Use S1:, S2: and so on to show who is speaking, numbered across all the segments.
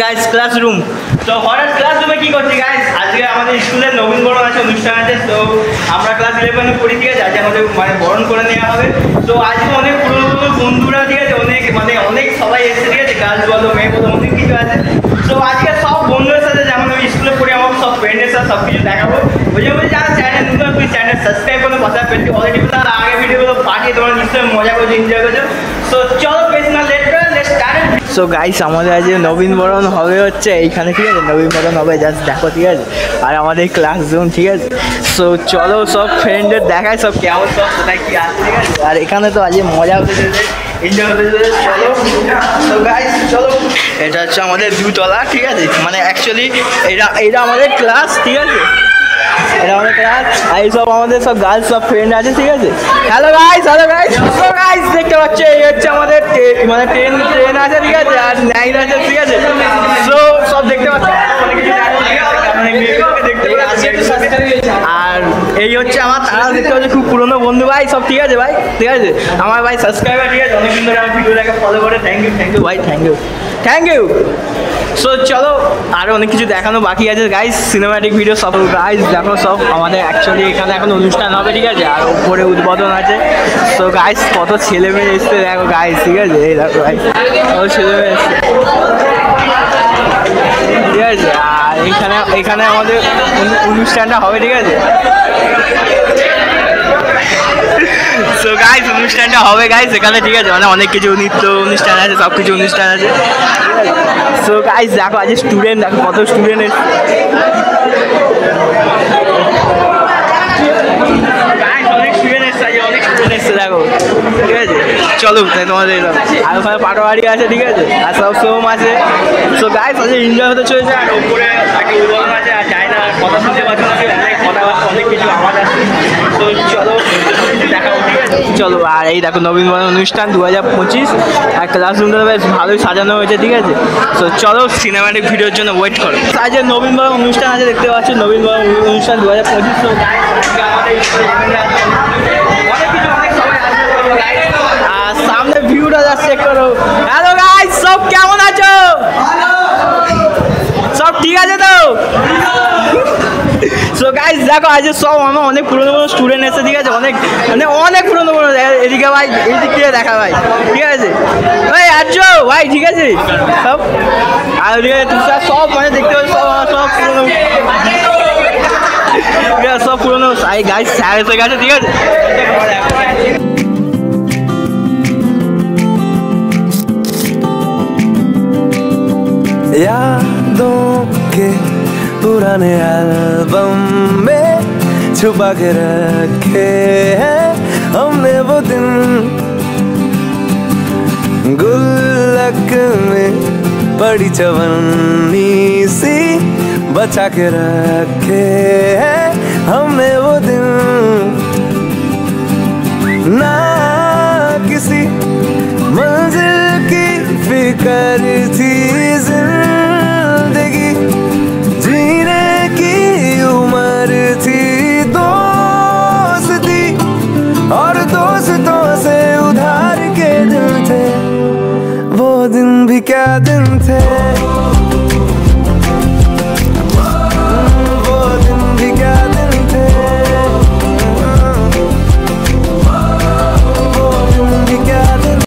S1: Guys classroom. তো হঠাৎ ক্লাসরুমে কি করছি গাইস, আজকে আমাদের স্কুলের নবীনবরণ আছে, অনুষ্ঠান আছে। তো আমরা ক্লাস 11 পড়ি, ঠিক আছে, আজকে আমাদের মানে বরণ করে নেওয়া হবে। তো আজকে অনেক পুরোনো বন্ধুরা, ঠিক আছে, অনেক সবাই এসেছে, ঠিক আছে, গার্লস বলো মেয়ে বলো অনেক কিছু আছে। তো আজকে সব বন্ধুদের সাথে যেমন আমি স্কুলে পড়ি আমার সব ফ্রেন্ডের সাথে সব কিছু দেখাবো। বুঝে যারা চ্যানেল নতুন প্লিজ চ্যানেল সাবস্ক্রাইব করো, পাশে পেয়েছি অলরেডি তার আগে ভিডিওগুলো পাঠিয়ে তোমরা নিশ্চয়ই মজা করছো, এনজয় করছো। সো চলো বেশি না লেট করে লেটস স্টার্ট। সো গাইস আমাদের আজ নবীনবরণ হবে হচ্ছে এইখানে, ঠিক আছে, নবীনবরণ হবে, জাস্ট দেখো, ঠিক আছে, আর আমাদের ক্লাসরুম, ঠিক আছে। সো চলো সব ফ্রেন্ডদের দেখায় সব কেমন সব কোথায় কী আছে, ঠিক আছে, আর এখানে তো আজকে মজা হতে চলেছে, এনজয় হতে চলেছে। চলো তো গাইস চলো, এটা হচ্ছে আমাদের দুতলা, ঠিক আছে, মানে অ্যাকচুয়ালি এটা আমাদের ক্লাস, ঠিক আছে, এটা আমাদের ক্লাস। আর এই সব আমাদের সব গার্লস সব ফ্রেন্ড আছে, ঠিক আছে। হ্যালো গাইস দেখতে পাচ্ছ এই হচ্ছে আমাদের মানে ট্রেন আছে, ঠিক আছে, আর নাইন আছে, ঠিক আছে। সো সব দেখতে পাচ্ছ, আর এই হচ্ছে আমার তারা দেখতে পাচ্ছি খুব পুরনো বন্ধু ভাই সব, ঠিক আছে ভাই, ঠিক আছে, আমার ভাই সাবস্ক্রাইবার, ঠিক আছে, অনেকদিন ধরে আমার ভিডিওটাকে ফলো করে, থ্যাংক ইউ ভাই, থ্যাংক ইউ। সো চলো আরও অনেক কিছু দেখানো বাকি আছে গাইস, সিনেম্যাটিক ভিডিও সব। গাইস দেখো সব আমাদের অ্যাকচুয়ালি এখানে এখন অনুষ্ঠান হবে, ঠিক আছে, আর উপরে উদ্বোধন আছে। সো গাইস কত ছেলে মেয়ে এসছে দেখো গাইস, ঠিক আছে, এই দেখো গাইস কত ছেলে মেয়ে এসছে, ঠিক আছে। আর এখানে আমাদের অনুষ্ঠানটা হবে, ঠিক আছে। সো গাইস অনুষ্ঠানটা হবে গাইস এখানে, ঠিক আছে, মানে অনেক কিছু নৃত্য অনুষ্ঠান আছে, সব কিছু অনুষ্ঠান আছে। সো গাইস দেখো আজ স্টুডেন্ট, দেখো কত স্টুডেন্ট এসছে, অনেক স্টুডেন্ট এসছে দেখো, ঠিক আছে। চলো তাই তোমাদের আর ওখানে পাটোয়ারি আছে, ঠিক আছে, আর সব সোম আছে। সো গাইস আজ এনজয় হতে চলেছে, আর ওপরে একটা উদ্বোধন আছে, আর যাই না কথা শুনতে পাচ্ছি, অনেক কথাবার্তা অনেক কিছু আওয়াজ আছে। তো চলো দেখাবো, ঠিক আছে, চলো। আর এই দেখো নবীনবরণ অনুষ্ঠান 2025, আর ক্লাসরুমটা বেশ ভালোই সাজানো হয়েছে, ঠিক আছে। তো চলো সিনেম্যাটিক ভিডিওর জন্য ওয়েট করো। আজ নবীনবরণ অনুষ্ঠান আছে, দেখতে পাচ্ছি নবীনবরণ অনুষ্ঠান 2025। তো আর সামনে ভিউটা যা চেক করো। হ্যালো গাইস সব কেমন আছো, সব ঠিক আছে তো? সো গাইস দেখো আজ সব আমার অনেক পুরনো স্টুডেন্ট এসেছে, ঠিক আছে, অনেক পুরনো এদিকে ভাই, এইদিক দিয়ে দেখা ভাই, ঠিক আছে ভাই, আছো ভাই, ঠিক আছে সব। আর ওদিকে সব মানে দেখতে পাচ্ছি সব পুরনো, সব পুরনো গাইস স্যার এসে গেছে, ঠিক আছে।
S2: यादों के पुराने एल्बम में छुपा के रखे हैं हमने वो दिन, गुल्लक में पड़ी चवन्नी सी बचा के रखे हैं हमने वो दिन। ना किसी मंजिल की फिकर थी, जिंदगी जीने की उम्र थी, दोस्ती और दोस्तों से उधार के दिन थे, वो दिन भी क्या दिन थे, वो दिन भी क्या दिन थे, वो दिन भी क्या दिन।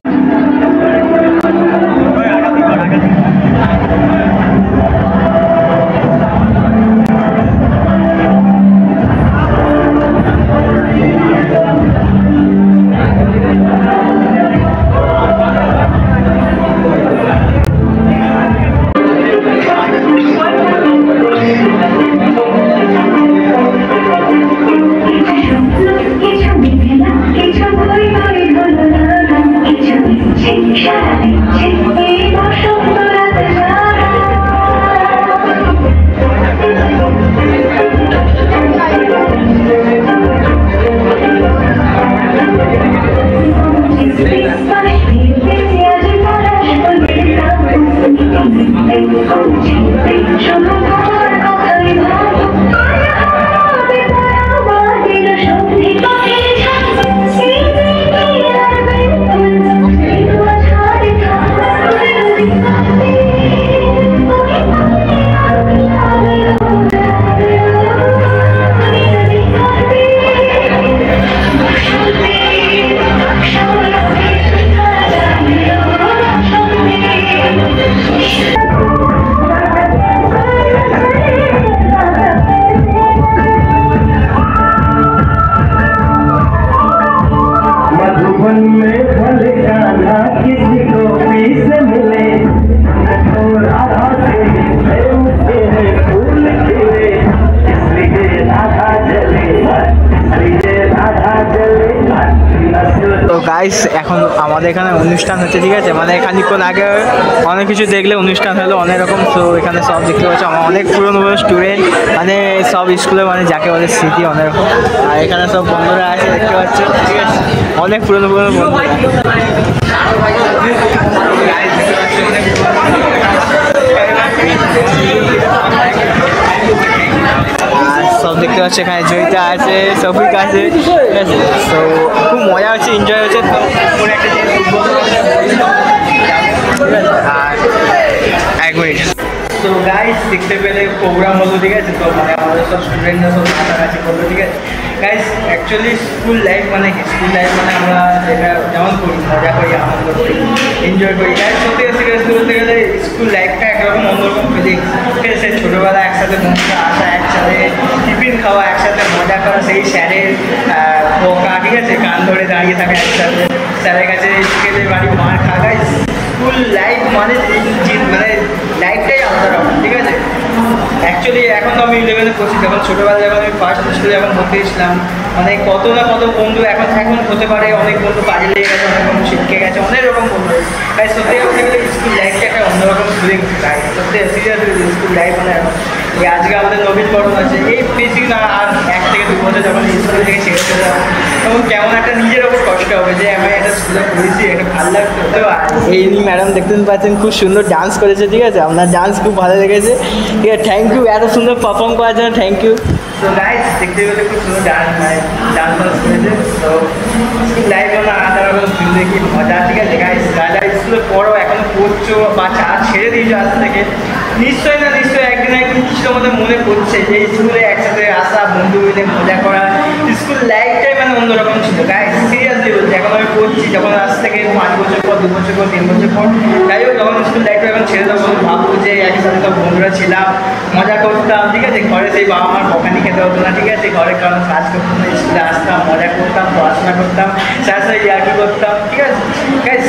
S1: গাইস এখন আমাদের এখানে অনুষ্ঠান হচ্ছে, ঠিক আছে, মানে খানিকক্ষণ আগে অনেক কিছু দেখলে অনুষ্ঠান হলো অনেক রকম। তো এখানে সব দেখতে পাচ্ছি আমার অনেক পুরনো স্টুডেন্ট, মানে সব স্কুলে মানে যাকে বলে স্মৃতি অনেক রকম। আর এখানে সব বন্ধুরা আছে দেখতে পাচ্ছি, ঠিক আছে, অনেক পুরনো বন্ধু। সব দেখতে পাচ্ছি এখানে জয়িতা আছে, সফিক আছে, ঠিক আছে। তো খুব মজা হচ্ছে, এনজয় হচ্ছে। তো পুরো একটা আর এক মিনিট। তো গাইস দেখতে পেলে প্রোগ্রাম হলো, ঠিক আছে। তো মানে আমাদের সব স্টুডেন্টরা সব কাছাকাছি করলো, ঠিক আছে। গাইস অ্যাকচুয়ালি স্কুল লাইফ মানে কি, স্কুল লাইফ মানে আমরা যেটা যেমন করি, মজা করি, আনন্দ করি, এনজয় করি। গাইস সত্যি সিরিয়াসলি বলতে গেলে স্কুল লাইফটা একরকম অন্যরকম ফিলিংস, ঠিক আছে। ছোটোবেলা একসাথে বন্ধুরা আসা, একসাথে টিফিন খাওয়া, একসাথে মজা করা, সেই স্যারের বকা, ঠিক আছে, কান ধরে দাঁড়িয়ে থাকা একসাথে, স্যারের কাছে স্কেলের বাড়ি মার খাওয়া। গাইস স্কুল লাইফ মানে মানে লাইফটাই আলাদা রকম, ঠিক আছে। অ্যাকচুয়ালি এখন তো আমি 11-এ পড়ছি, যখন ছোটোবেলায় যখন আমি ফার্স্ট স্কুলে যখন ভর্তি হয়েছিলাম, মানে কত না কত বন্ধু এখন হতে পারে, অনেক বন্ধু কাজে লেগে গেছে, অনেক বন্ধু শিখে গেছে, অনেক রকম বন্ধু। তাই সত্যি বলতে গেলে স্কুল লাইফটা একটা অন্যরকম ফিলিং। তাই সত্যি সিরিয়াসলি স্কুল লাইফ মানে এই আজকে আমাদের নবীনবরণ আছে, এই বেশি না আর 1 থেকে 2 বছর যখন স্কুল থেকে ছেড়ে চলে যাবো, তখন কেমন একটা নিজের ওপর কষ্ট হবে যে আমি একটা স্কুলে পড়েছি, একটা ভালো লাগতো। তো এই ম্যাডাম দেখতে পাচ্ছেন খুব সুন্দর ডান্স করেছে, ঠিক আছে, আপনার ডান্স খুব ভালো লেগেছে, ঠিক আছে। থ্যাংক ইউ এত সুন্দর পারফর্ম করার জন্য, থ্যাংক ইউ। তো গাইস দেখতে গেলে খুব সুন্দর ডান্স করেছে। তো স্কুল লাইফ মানে আলাদা রকম জিন্দগি মজা, ঠিক আছে। গাইস যারা স্কুলে পড়ো, এখনো পড়ছো বা ছেড়ে দিয়েছো আজ থেকে, নিশ্চয়ই একদিন কিছুটা মধ্যে মনে পড়ছে যে স্কুলে একসাথে আসা, বন্ধু মিলে মজা করা, স্কুল লাইফটাই মানে অন্যরকম ছিল। গাইস সিরিয়াসলি বলছি, এখন আমি পড়ছি, যখন আজ থেকে 5 বছর পর, 2 বছর পর, 3 বছর পর, যাই হোক, যখন স্কুল লাইফটা এখন ছেড়ে দেবো, ভাববো যে একসাথে সব বন্ধুরা ছিলাম, মজা করতাম, ঠিক আছে। ঘরে সেই বাবা মার বকানি খেতে হতো না, ঠিক আছে, ঘরে কারণ কাজ করতাম না, স্কুলে আসতাম, মজা করতাম, পড়াশোনা করতাম, স্যার সাথে ইয়ার্কি করতাম, ঠিক আছে। গাইস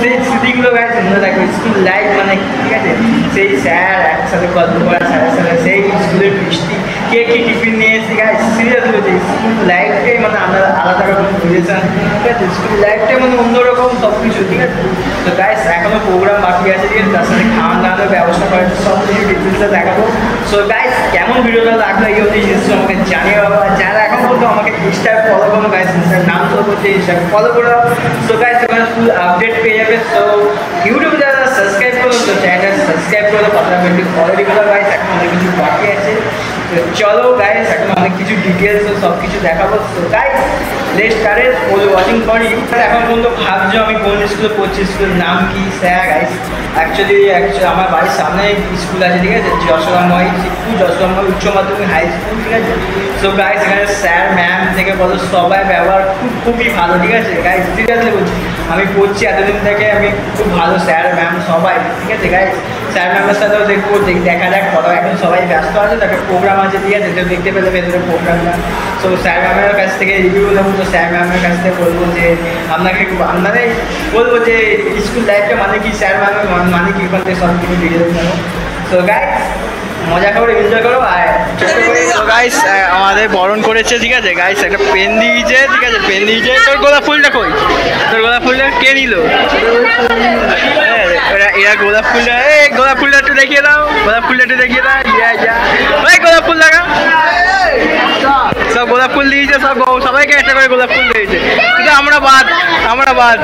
S1: সেই স্মৃতিগুলো গাইস মনে রাখবো। স্কুল লাইফ মানে, ঠিক আছে, সেই স্যার একসাথে গল্প করা, স্যারের সাথে সেই স্কুলের বৃষ্টি, কে কি টিফিন নিয়ে এসে। গাইস সিরিয়াসলি বলছি, স্কুল লাইফটাই মানে আমরা আলাদা রকম রিলেশন, ঠিক আছে। স্কুল লাইফটাই মানে অন্যরকম সব কিছু, ঠিক আছে। তো গাইস এখনো প্রোগ্রাম বাকি আছে, ঠিক আছে, তার সাথে খাওয়ান দাওয়ানোর ব্যবস্থা করে সব কিছু ডিটেলসে দেখাবো। সো গাইস কেমন ভিডিওটা লাগলো এই অবধি জিনিসটা আমাকে জানিয়ে বাবা। যারা এখন পর্যন্ত আমাকে ইনস্টাগ্রামে ফলো করো, গাইস ইনস্টাগ্রাম নাম ফলো করতে ইনস্টাগ্রামে ফলো করো। সো গাইস এখানে ফুল আপডেট পেয়ে যাবে। সো ইউটিউবে যারা সাবস্ক্রাইব করো, তো চ্যানেল সাবস্ক্রাইব করো, কথা বেশি অলরেডি করো। গাইস এখন অনেক কিছু বাকি আছে, তো চলো গাইস এখন অনেক কিছু ডিটেলস সব কিছু দেখাবো। So guys let's start for watching for you. এখন পর্যন্ত ভাবছো আমি কোন স্কুলে পড়ছি, স্কুলের নাম কি? স্যার গাইস অ্যাকচুয়ালি আমার বাড়ির সামনে স্কুল আছে, ঠিক আছে, যশোরাময় উচ্চ মাধ্যমিক হাই স্কুল, ঠিক আছে। সো গাইস এখানে স্যার ম্যাম থেকে বলো সবাই ব্যবহার খুবই ভালো, ঠিক আছে। গাইস সিরিয়াসলি বলছি, আমি পড়ছি এতদিন থেকে, আমি খুব ভালো স্যার ম্যাম সবাই, ঠিক আছে। গাইস স্যার ম্যামের সাথেও দেখবো, দেখা যাক কত, এখন সবাই ব্যস্ত আছে, তাকে প্রোগ্রাম আছে, ঠিক আছে, তো দেখতে পেলে ভেতরে প্রোগ্রামটা। সো স্যার ম্যামের কাছ থেকে রিভিউ নেবো, তো স্যার ম্যামের কাছ থেকে বলবো যে আপনাকে মানে বলবো যে স্কুল লাইফটা মানে কি, স্যার ম্যামের মানে কি, ওখান থেকে সব কিছু ডিটেলস নেবো। সো গাইস মজা করো, এনজয় করো। আর গাইস আমাদের বরণ করেছে, ঠিক আছে। গাইস একটা পেন দিয়েছে, ঠিক আছে, পেন দিয়েছে। তোর গোলাপ ফুলটা কই? তোর গোলাপ ফুলটা কে নিল? এরা গোলাপ ফুলটা, গোলাপ ফুলটা একটু দেখিয়ে দাও, গোলাপ ফুলটা একটু দেখিয়ে দাও। ওই গোলাপ ফুল লাগা, সব গোলাপ ফুল দিয়েছে, সবাইকে একটা করে গোলাপ ফুল দিয়েছে, কিন্তু আমরা বাদ।